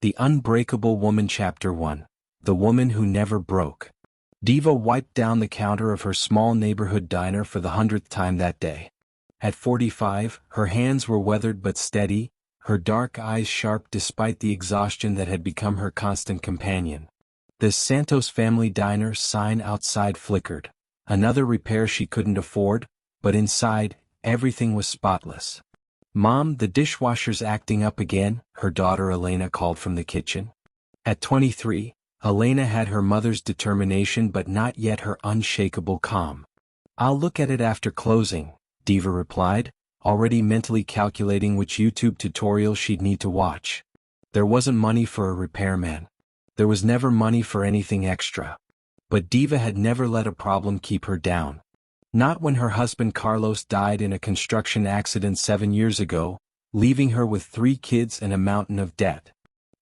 The Unbreakable Woman Chapter 1. The Woman Who Never Broke. Diva wiped down the counter of her small neighborhood diner for the 100th time that day. At 45, her hands were weathered but steady, her dark eyes sharp despite the exhaustion that had become her constant companion. The Santos Family Diner sign outside flickered. Another repair she couldn't afford, but inside, everything was spotless. "Mom, the dishwasher's acting up again," her daughter Elena called from the kitchen. At 23, Elena had her mother's determination but not yet her unshakable calm. "I'll look at it after closing," Diva replied, already mentally calculating which YouTube tutorial she'd need to watch. There wasn't money for a repairman. There was never money for anything extra. But Diva had never let a problem keep her down. Not when her husband Carlos died in a construction accident 7 years ago, leaving her with 3 kids and a mountain of debt.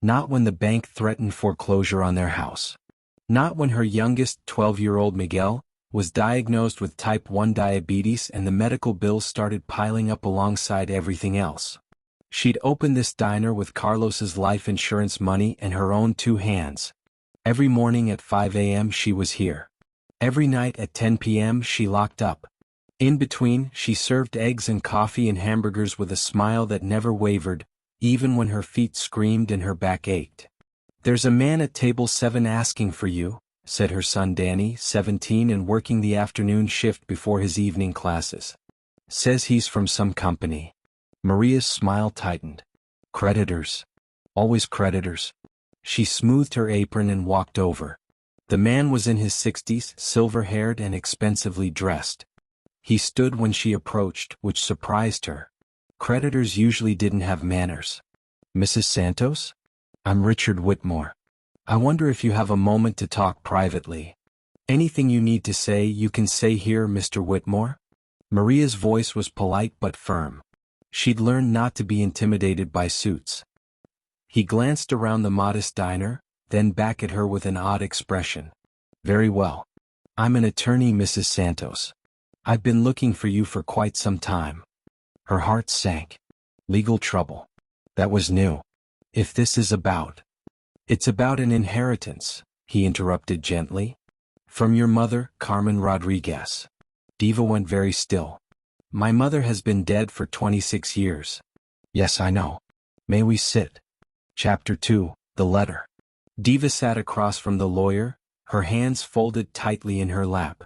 Not when the bank threatened foreclosure on their house. Not when her youngest, 12-year-old Miguel, was diagnosed with type 1 diabetes and the medical bills started piling up alongside everything else. She'd opened this diner with Carlos's life insurance money and her own 2 hands. Every morning at 5 a.m. she was here. Every night at 10 p.m. she locked up. In between, she served eggs and coffee and hamburgers with a smile that never wavered, even when her feet screamed and her back ached. "There's a man at table 7 asking for you," said her son Danny, 17 and working the afternoon shift before his evening classes. "Says he's from some company." Maria's smile tightened. "Creditors. Always creditors." She smoothed her apron and walked over. The man was in his 60s, silver-haired and expensively dressed. He stood when she approached, which surprised her. Creditors usually didn't have manners. "Mrs. Santos? I'm Richard Whitmore. I wonder if you have a moment to talk privately. Anything you need to say you can say here, Mr. Whitmore." Maria's voice was polite but firm. She'd learned not to be intimidated by suits. He glanced around the modest diner, then back at her with an odd expression. "Very well. I'm an attorney, Mrs. Santos. I've been looking for you for quite some time." Her heart sank. Legal trouble. That was new. "If this is about—" "It's about an inheritance," he interrupted gently. "From your mother, Carmen Rodriguez." Diva went very still. "My mother has been dead for 26 years. "Yes, I know. May we sit?" Chapter 2. The Letter. Diva sat across from the lawyer, her hands folded tightly in her lap.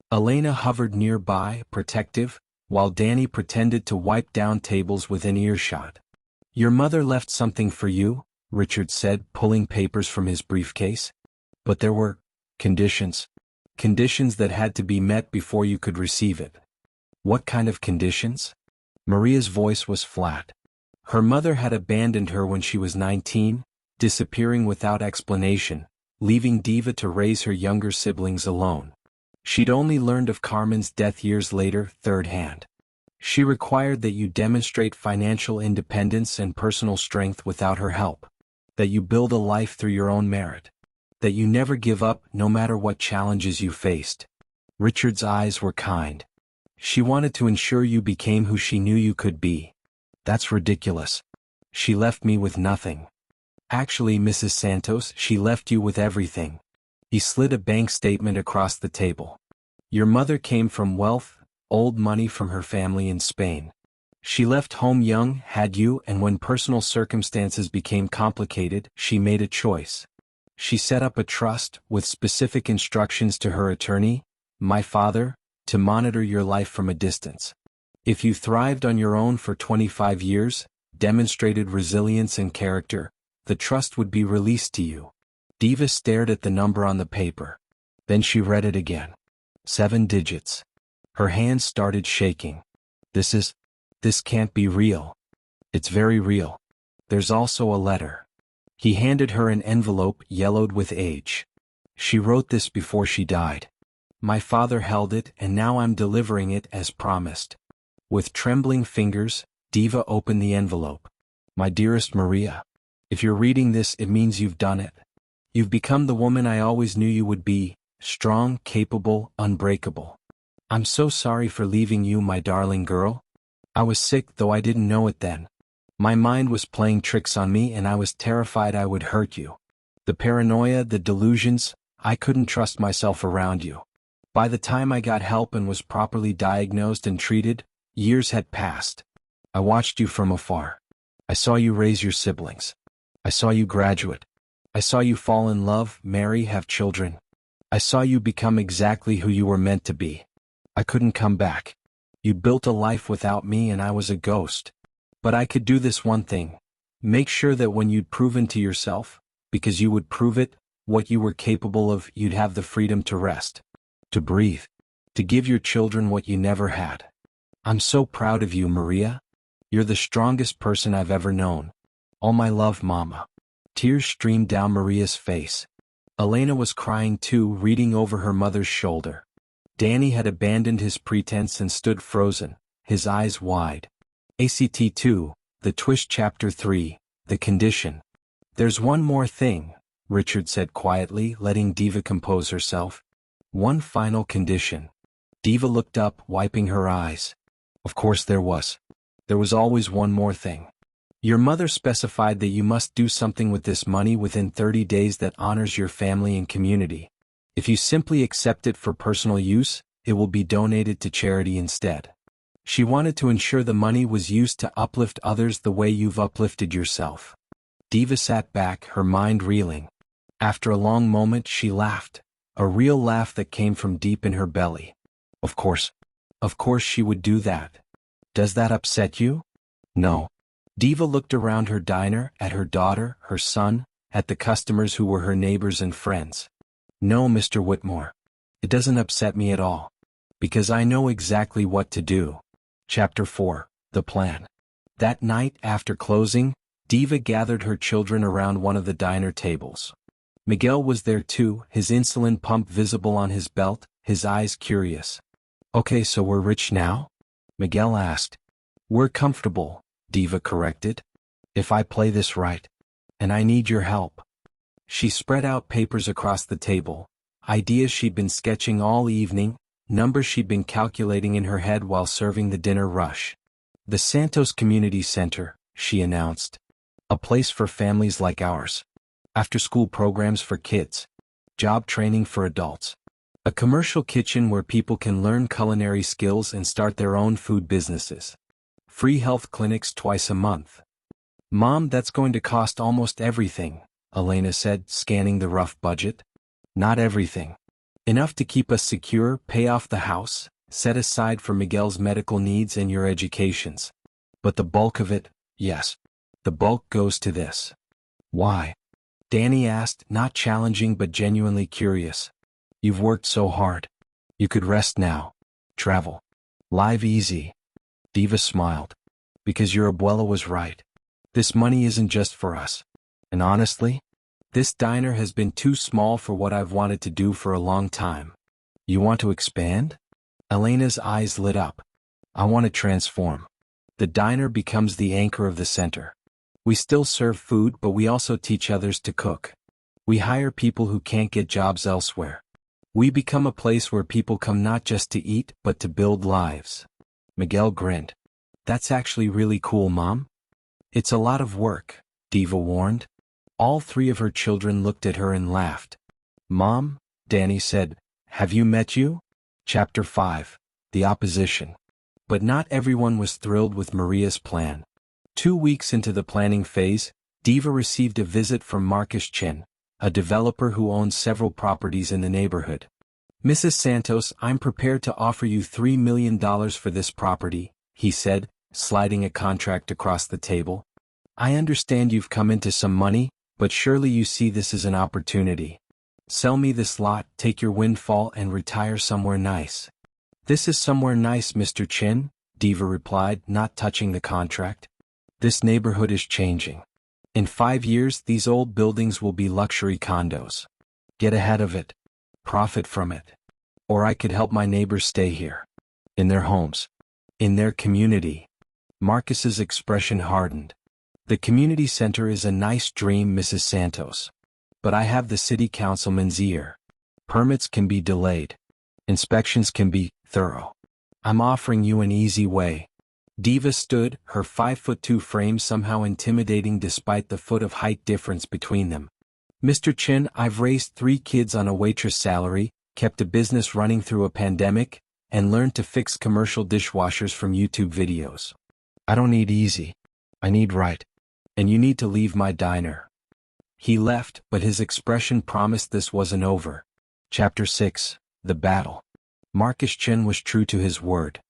Elena hovered nearby, protective, while Danny pretended to wipe down tables within earshot. "Your mother left something for you," Richard said, pulling papers from his briefcase. "But there were conditions. Conditions that had to be met before you could receive it." "What kind of conditions?" Maria's voice was flat. Her mother had abandoned her when she was 19, disappearing without explanation, leaving Diva to raise her younger siblings alone. She'd only learned of Carmen's death years later, third hand. She required that you demonstrate financial independence and personal strength without her help. That you build a life through your own merit. That you never give up no matter what challenges you faced. Richard's eyes were kind. She wanted to ensure you became who she knew you could be. "That's ridiculous. She left me with nothing." "Actually, Mrs. Santos, she left you with everything." He slid a bank statement across the table. "Your mother came from wealth, old money from her family in Spain. She left home young, had you, and when personal circumstances became complicated, she made a choice. She set up a trust, with specific instructions to her attorney, my father, to monitor your life from a distance. If you thrived on your own for 25 years, demonstrated resilience and character, the trust would be released to you." Diva stared at the number on the paper. Then she read it again. 7 digits. Her hands started shaking. This can't be real." "It's very real. There's also a letter." He handed her an envelope yellowed with age. "She wrote this before she died. My father held it and now I'm delivering it as promised." With trembling fingers, Diva opened the envelope. "My dearest Maria, if you're reading this, it means you've done it. You've become the woman I always knew you would be, strong, capable, unbreakable. I'm so sorry for leaving you, my darling girl. I was sick, though I didn't know it then. My mind was playing tricks on me and I was terrified I would hurt you. The paranoia, the delusions, I couldn't trust myself around you. By the time I got help and was properly diagnosed and treated, years had passed. I watched you from afar. I saw you raise your siblings. I saw you graduate. I saw you fall in love, marry, have children. I saw you become exactly who you were meant to be. I couldn't come back. You built a life without me and I was a ghost. But I could do this one thing. Make sure that when you'd proven to yourself, because you would prove it, what you were capable of, you'd have the freedom to rest, to breathe, to give your children what you never had. I'm so proud of you, Maria. You're the strongest person I've ever known. All my love, Mama. Tears streamed down Maria's face. Elena was crying too, reading over her mother's shoulder. Danny had abandoned his pretense and stood frozen, his eyes wide. ACT 2, The Twist Chapter 3, The Condition. There's one more thing, Richard said quietly, letting Diva compose herself. One final condition. Diva looked up, wiping her eyes. Of course there was. There was always one more thing. Your mother specified that you must do something with this money within 30 days that honors your family and community. If you simply accept it for personal use, it will be donated to charity instead. She wanted to ensure the money was used to uplift others the way you've uplifted yourself. Diva sat back, her mind reeling. After a long moment she laughed, a real laugh that came from deep in her belly. Of course she would do that. Does that upset you? No. Diva looked around her diner, at her daughter, her son, at the customers who were her neighbors and friends. No, Mr. Whitmore. It doesn't upset me at all. Because I know exactly what to do. Chapter 4, The Plan. That night, after closing, Diva gathered her children around one of the diner tables. Miguel was there too, his insulin pump visible on his belt, his eyes curious. Okay, so we're rich now? Miguel asked. We're comfortable, Diva corrected. If I play this right. And I need your help. She spread out papers across the table, ideas she'd been sketching all evening, numbers she'd been calculating in her head while serving the dinner rush. The Santos Community Center, she announced. A place for families like ours. After-school programs for kids. Job training for adults. A commercial kitchen where people can learn culinary skills and start their own food businesses. Free health clinics twice a month. Mom, that's going to cost almost everything, Elena said, scanning the rough budget. Not everything. Enough to keep us secure, pay off the house, set aside for Miguel's medical needs and your educations. But the bulk of it, yes. The bulk goes to this. Why? Danny asked, not challenging but genuinely curious. You've worked so hard. You could rest now. Travel. Live easy. Diva smiled. Because your abuela was right. This money isn't just for us. And honestly, this diner has been too small for what I've wanted to do for a long time. You want to expand? Elena's eyes lit up. I want to transform. The diner becomes the anchor of the center. We still serve food, but we also teach others to cook. We hire people who can't get jobs elsewhere. We become a place where people come not just to eat, but to build lives. Miguel grinned. That's actually really cool, Mom. It's a lot of work, Diva warned. All three of her children looked at her and laughed. Mom, Danny said, have you met you? Chapter 5, The Opposition. But not everyone was thrilled with Maria's plan. 2 weeks into the planning phase, Diva received a visit from Marcus Chin, a developer who owns several properties in the neighborhood. Mrs. Santos, I'm prepared to offer you $3 million for this property, he said, sliding a contract across the table. I understand you've come into some money, but surely you see this as an opportunity. Sell me this lot, take your windfall and retire somewhere nice. This is somewhere nice, Mr. Chin, Diva replied, not touching the contract. This neighborhood is changing. In 5 years, these old buildings will be luxury condos. Get ahead of it. Profit from it. Or I could help my neighbors stay here. In their homes. In their community. Marcus's expression hardened. The community center is a nice dream, Mrs. Santos. But I have the city councilman's ear. Permits can be delayed. Inspections can be thorough. I'm offering you an easy way. Diva stood, her 5'2" frame somehow intimidating despite the foot of height difference between them. Mr. Chen, I've raised 3 kids on a waitress salary, kept a business running through a pandemic, and learned to fix commercial dishwashers from YouTube videos. I don't need easy. I need right. And you need to leave my diner. He left, but his expression promised this wasn't over. Chapter 6, The Battle. Marcus Chen was true to his word.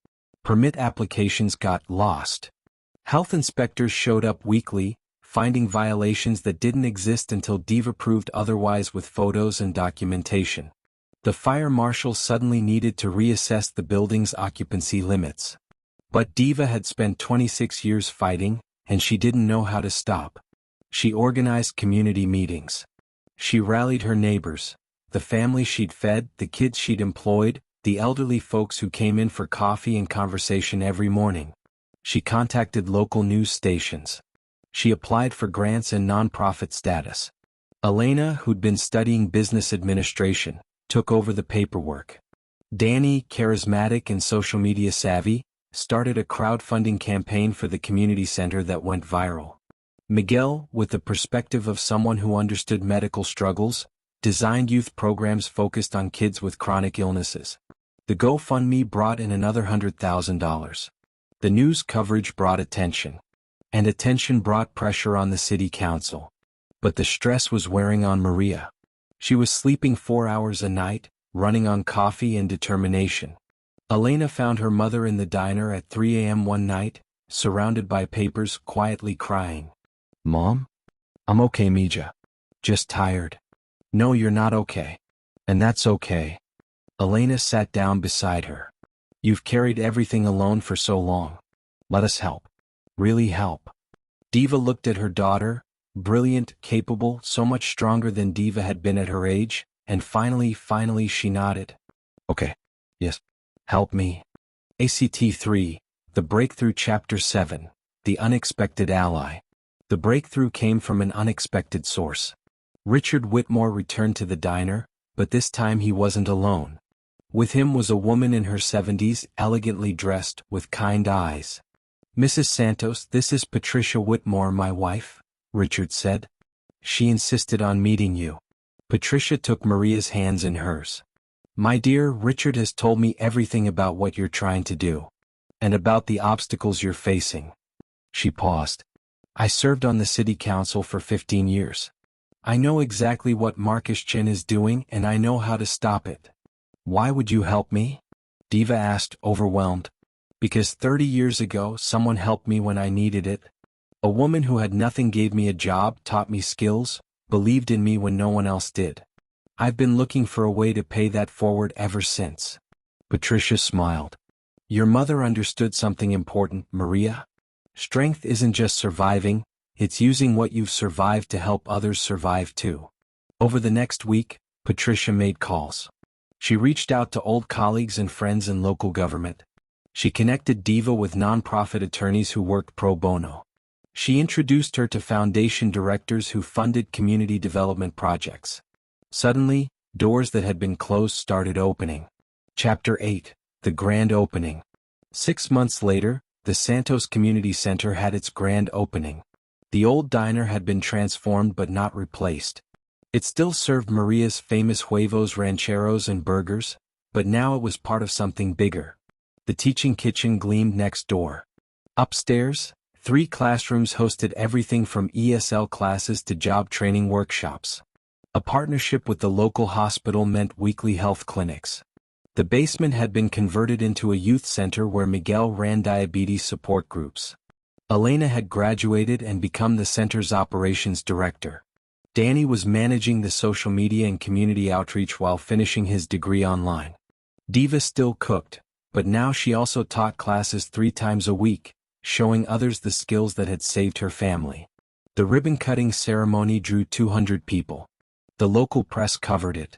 Permit applications got lost. Health inspectors showed up weekly, finding violations that didn't exist until Diva proved otherwise with photos and documentation. The fire marshal suddenly needed to reassess the building's occupancy limits. But Diva had spent 26 years fighting, and she didn't know how to stop. She organized community meetings. She rallied her neighbors, the family she'd fed, the kids she'd employed, the elderly folks who came in for coffee and conversation every morning. She contacted local news stations. She applied for grants and nonprofit status. Elena, who'd been studying business administration, took over the paperwork. Danny, charismatic and social media savvy, started a crowdfunding campaign for the community center that went viral. Miguel, with the perspective of someone who understood medical struggles, designed youth programs focused on kids with chronic illnesses. The GoFundMe brought in another $100,000. The news coverage brought attention. And attention brought pressure on the city council. But the stress was wearing on Maria. She was sleeping 4 hours a night, running on coffee and determination. Elena found her mother in the diner at 3 a.m. one night, surrounded by papers, quietly crying. Mom? I'm okay, Mija. Just tired. No, you're not okay. And that's okay. Elena sat down beside her. You've carried everything alone for so long. Let us help. Really help. Diva looked at her daughter, brilliant, capable, so much stronger than Diva had been at her age, and finally she nodded. Okay. Yes. Help me. ACT 3, The Breakthrough Chapter 7, The Unexpected Ally. The breakthrough came from an unexpected source. Richard Whitmore returned to the diner, but this time he wasn't alone. With him was a woman in her 70s, elegantly dressed, with kind eyes. Mrs. Santos, this is Patricia Whitmore, my wife, Richard said. She insisted on meeting you. Patricia took Maria's hands in hers. My dear, Richard has told me everything about what you're trying to do. And about the obstacles you're facing. She paused. I served on the city council for 15 years. I know exactly what Marcus Chen is doing and I know how to stop it. Why would you help me? Diva asked, overwhelmed. Because 30 years ago someone helped me when I needed it. A woman who had nothing gave me a job, taught me skills, believed in me when no one else did. I've been looking for a way to pay that forward ever since. Patricia smiled. Your mother understood something important, Maria. Strength isn't just surviving, it's using what you've survived to help others survive too. Over the next week, Patricia made calls. She reached out to old colleagues and friends in local government. She connected Diva with nonprofit attorneys who worked pro bono. She introduced her to foundation directors who funded community development projects. Suddenly, doors that had been closed started opening. Chapter 8, The Grand Opening. 6 months later, the Santos Community Center had its grand opening. The old diner had been transformed but not replaced. It still served Maria's famous huevos rancheros and burgers, but now it was part of something bigger. The teaching kitchen gleamed next door. Upstairs, 3 classrooms hosted everything from ESL classes to job training workshops. A partnership with the local hospital meant weekly health clinics. The basement had been converted into a youth center where Miguel ran diabetes support groups. Elena had graduated and become the center's operations director. Danny was managing the social media and community outreach while finishing his degree online. Diva still cooked, but now she also taught classes 3 times a week, showing others the skills that had saved her family. The ribbon-cutting ceremony drew 200 people. The local press covered it.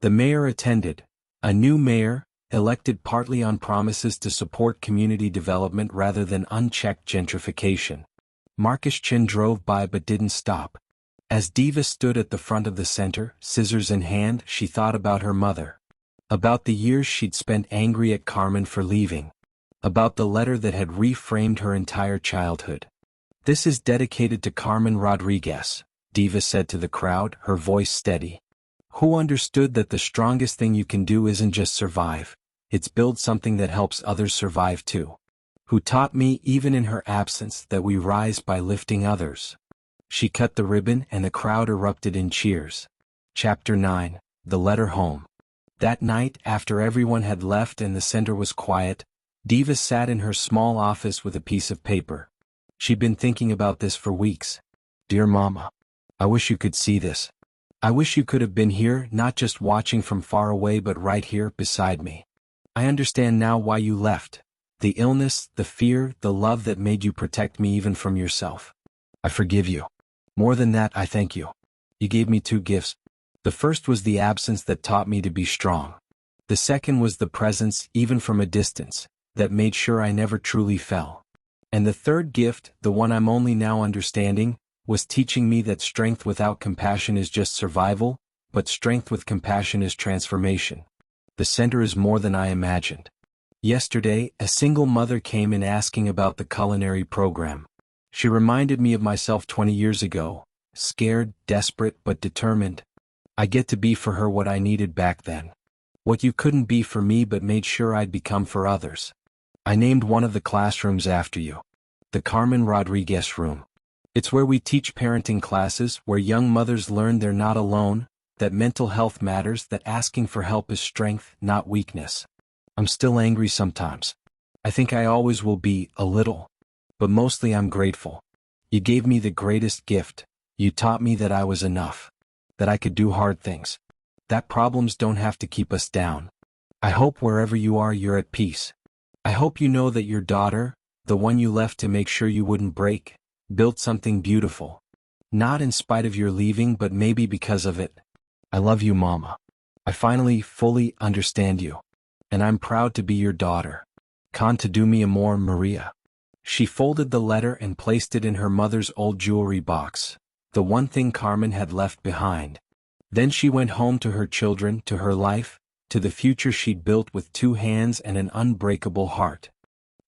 The mayor attended. A new mayor, elected partly on promises to support community development rather than unchecked gentrification. Marcus Chen drove by but didn't stop. As Diva stood at the front of the center, scissors in hand, she thought about her mother. About the years she'd spent angry at Carmen for leaving. about the letter that had reframed her entire childhood. "This is dedicated to Carmen Rodriguez," Diva said to the crowd, her voice steady. "Who understood that the strongest thing you can do isn't just survive, it's build something that helps others survive too. Who taught me, even in her absence, that we rise by lifting others." She cut the ribbon and the crowd erupted in cheers. Chapter 9. The Letter Home. That night, after everyone had left and the center was quiet, Diva sat in her small office with a piece of paper. She'd been thinking about this for weeks. "Dear Mama, I wish you could see this. I wish you could have been here, not just watching from far away but right here beside me. I understand now why you left. The illness, the fear, the love that made you protect me even from yourself. I forgive you. More than that, I thank you. You gave me 2 gifts. The first was the absence that taught me to be strong. The second was the presence, even from a distance, that made sure I never truly fell. And the third gift, the one I'm only now understanding, was teaching me that strength without compassion is just survival, but strength with compassion is transformation. The center is more than I imagined." Yesterday, a single mother came in asking about the culinary program. She reminded me of myself 20 years ago, scared, desperate, but determined. I get to be for her what I needed back then. What you couldn't be for me but made sure I'd become for others. I named one of the classrooms after you. The Carmen Rodriguez Room. It's where we teach parenting classes, where young mothers learn they're not alone, that mental health matters, that asking for help is strength, not weakness. I'm still angry sometimes. I think I always will be, a little. But mostly I'm grateful. You gave me the greatest gift. You taught me that I was enough. That I could do hard things. That problems don't have to keep us down. I hope wherever you are you're at peace. I hope you know that your daughter, the one you left to make sure you wouldn't break, built something beautiful. Not in spite of your leaving but maybe because of it. I love you, Mama. I finally, fully understand you. And I'm proud to be your daughter. Con to do me amor, Maria. She folded the letter and placed it in her mother's old jewelry box, the one thing Carmen had left behind. Then she went home to her children, to her life, to the future she'd built with 2 hands and an unbreakable heart.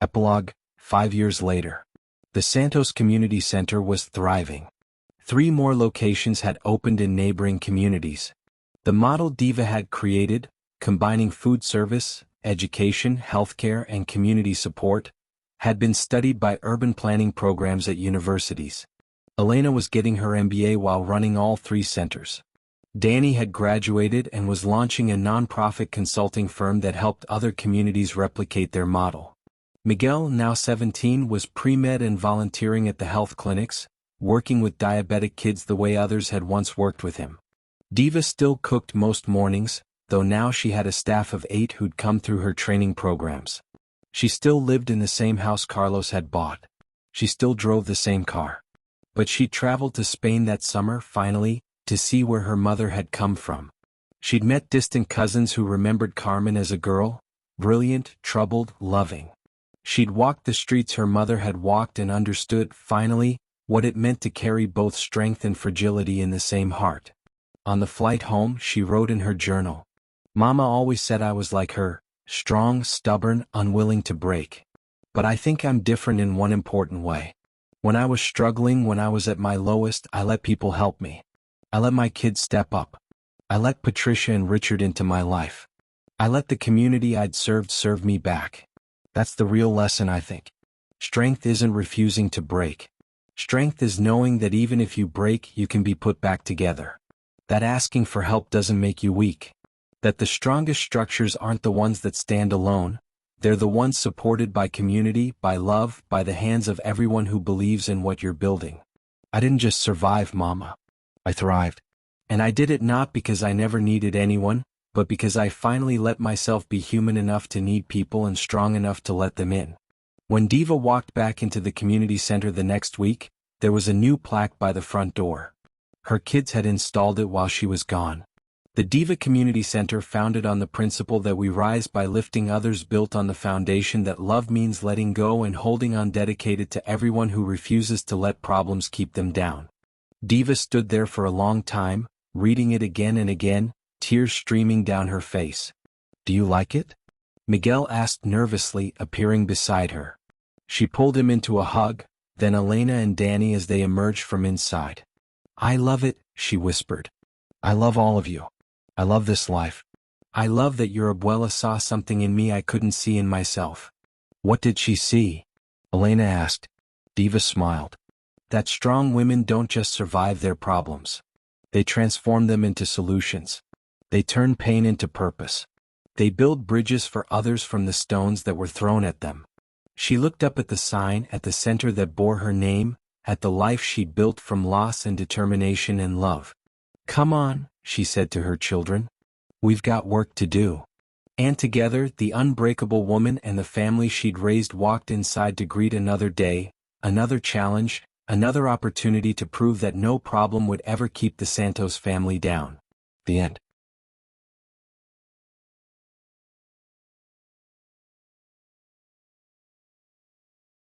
Epilogue. 5 years later. The Santos Community Center was thriving. 3 more locations had opened in neighboring communities. The model Diva had created, combining food service, education, healthcare, and community support, had been studied by urban planning programs at universities. Elena was getting her MBA while running all 3 centers. Danny had graduated and was launching a nonprofit consulting firm that helped other communities replicate their model. Miguel, now 17, was pre-med and volunteering at the health clinics, working with diabetic kids the way others had once worked with him. Diva still cooked most mornings, though now she had a staff of 8 who'd come through her training programs. She still lived in the same house Carlos had bought. She still drove the same car. But she traveled to Spain that summer, finally, to see where her mother had come from. She'd met distant cousins who remembered Carmen as a girl, brilliant, troubled, loving. She'd walked the streets her mother had walked and understood, finally, what it meant to carry both strength and fragility in the same heart. On the flight home, she wrote in her journal, "Mama always said I was like her, strong, stubborn, unwilling to break. But I think I'm different in one important way. When I was struggling, when I was at my lowest, I let people help me. I let my kids step up. I let Patricia and Richard into my life. I let the community I'd served serve me back. That's the real lesson, I think. Strength isn't refusing to break. Strength is knowing that even if you break, you can be put back together. That asking for help doesn't make you weak. That the strongest structures aren't the ones that stand alone, they're the ones supported by community, by love, by the hands of everyone who believes in what you're building. I didn't just survive, Mama. I thrived. And I did it not because I never needed anyone, but because I finally let myself be human enough to need people and strong enough to let them in." When Diva walked back into the community center the next week, there was a new plaque by the front door. Her kids had installed it while she was gone. The Diva Community Center, founded on the principle that we rise by lifting others, built on the foundation that love means letting go and holding on, dedicated to everyone who refuses to let problems keep them down. Diva stood there for a long time, reading it again and again, tears streaming down her face. "Do you like it?" Miguel asked nervously, appearing beside her. She pulled him into a hug, then Elena and Danny as they emerged from inside. I love it, she whispered. I love all of you. I love this life. I love that your abuela saw something in me I couldn't see in myself. What did she see? Elena asked. Diva smiled. That strong women don't just survive their problems. They transform them into solutions. They turn pain into purpose. They build bridges for others from the stones that were thrown at them. She looked up at the sign at the center that bore her name, at the life she'd built from loss and determination and love. Come on, she said to her children. We've got work to do. And together, the unbreakable woman and the family she'd raised walked inside to greet another day, another challenge, another opportunity to prove that no problem would ever keep the Santos family down. The end.